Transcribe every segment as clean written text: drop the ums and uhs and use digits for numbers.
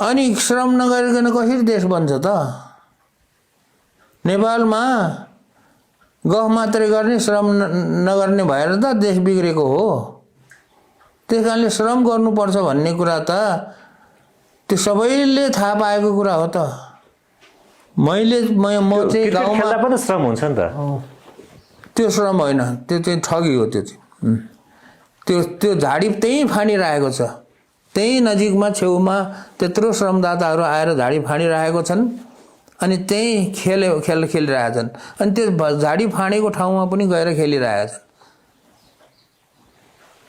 अनि श्रम नगरिकन कसरी देश बन्छ त? नेपालमा गफ मात्रै गर्ने श्रम नगर्ने भएर त देश बिग्रेको हो। त्यसकारणले श्रम गर्नुपर्छ भन्ने कुरा त त्यो सबैले थाहा पाएको कुरा हो त। म चाहिँ गाउँमा पनि श्रम हुन्छ नि त। त्यो श्रम होइन, त्यो चाहिँ ठगी हो। त्यो चाहिँ त्यो झाडी त्यही फाँडिरहेको छ। त्यही नजिकमा छेउमा त्यत्रो श्रमदाताहरू आएर झाडी फाँडिरहेको छन् अनि त्यही खेल खेलिरहेछन्। अनि त्यो झाडी फाँडेको ठाउँमा पनि गएर खेलिरहेका छन्।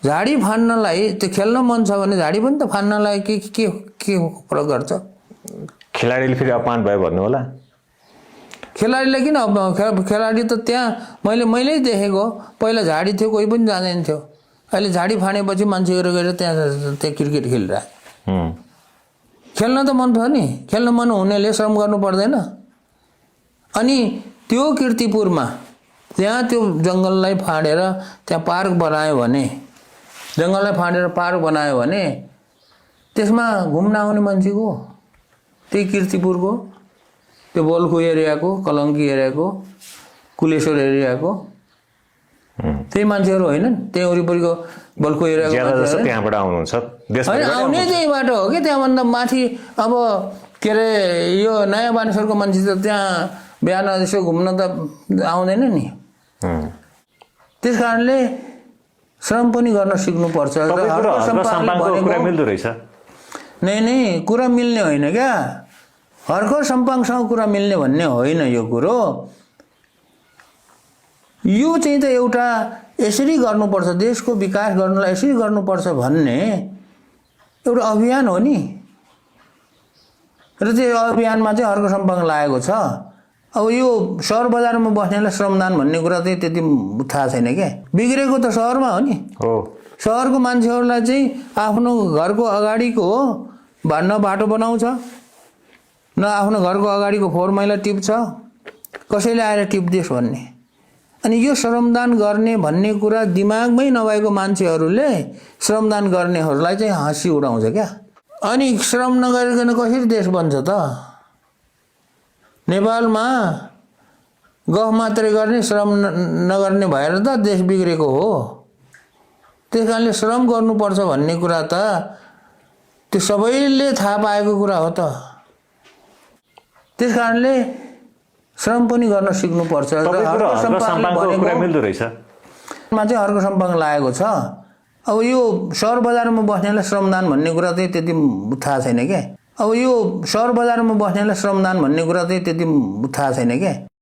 झाडी फान्नलाई त्यो खेल्न मन छ भने झाडी पनि त फान्नलाई के प्रयोग गर्छ? खेलाडीले फेरि अपमान भयो भन्नु होला। खेलाडीलाई किन खेलाडी त त्यहाँ मैले देखेको। पहिला झाडी थियो, कोही पनि जाँदैन थियो। अहिले झाडी फाँडेपछि मान्छेहरू गएर त्यहाँ क्रिकेट खेलिरहेको। खेल्न त मन छ नि, खेल्न मन हुनेले श्रम गर्नु पर्दैन। अनि त्यो कीर्तिपुरमा त्यहाँ त्यो जङ्गललाई फाँडेर त्यहाँ पार्क बनायो भने, जङ्गललाई फाँडेर पार्क बनायो भने त्यसमा घुम्न आउने मान्छेको, त्यही कीर्तिपुरको, त्यो बोल्खु एरियाको, कलङ्की एरियाको, कुलेश्वर एरियाको त्यही मान्छेहरू होइनन्? त्यही वरिपरिको बोल्खु एरियाको त्यहाँबाट आउनुहुन्छ। आउने त्यहीबाट हो कि त्यहाँभन्दा माथि अब के अरे यो नयाँ बानेश्वरको मान्छे त त्यहाँ बिहान यसो घुम्न त आउँदैन नि। त्यस कारणले श्रम पनि गर्न सिक्नुपर्छ। नै कुरा मिल्ने होइन क्या। हर्को सम्पाङसँग कुरा मिल्ने भन्ने होइन यो कुरो। यो चाहिँ त एउटा यसरी गर्नुपर्छ, देशको विकास गर्नलाई यसरी गर्नुपर्छ भन्ने एउटा अभियान हो नि। र त्यो अभियानमा चाहिँ हर्को सम्पाङ लागेको छ। अब यो सहर बजारमा बस्नेलाई श्रमदान भन्ने कुरा चाहिँ त्यति थाहा छैन क्या। बिग्रेको त सहरमा हो नि। सहरको मान्छेहरूलाई चाहिँ आफ्नो घरको अगाडिको न बाटो बनाउँछ, न आफ्नो घरको अगाडिको फोहोर मैला टिप्छ, कसैले आएर टिप्देस् भन्ने। अनि यो श्रमदान गर्ने भन्ने कुरा दिमागमै नभएको मान्छेहरूले श्रमदान गर्नेहरूलाई चाहिँ हाँसी उडाउँछ क्या। अनि श्रम नगरिकन कसरी देश बन्छ त? नेपालमा गफ मात्रै गर्ने श्रम नगर्ने भएर त देश बिग्रेको हो। त्यसकारणले श्रम गर्नुपर्छ भन्ने कुरा त त्यो सबैले थाहा पाएको कुरा हो त। त्यसकारणले श्रम पनि गर्न सिक्नुपर्छ। मा चाहिँ हर्को सम्पाङ लागेको छ। अब यो सहर बजारमा बस्नेलाई श्रमदान भन्ने कुरा चाहिँ त्यति थाहा छैन क्या। अब यो सहर बजारमा बस्नेलाई श्रमदान भन्ने कुरा चाहिँ त्यति थाहा छैन क्या।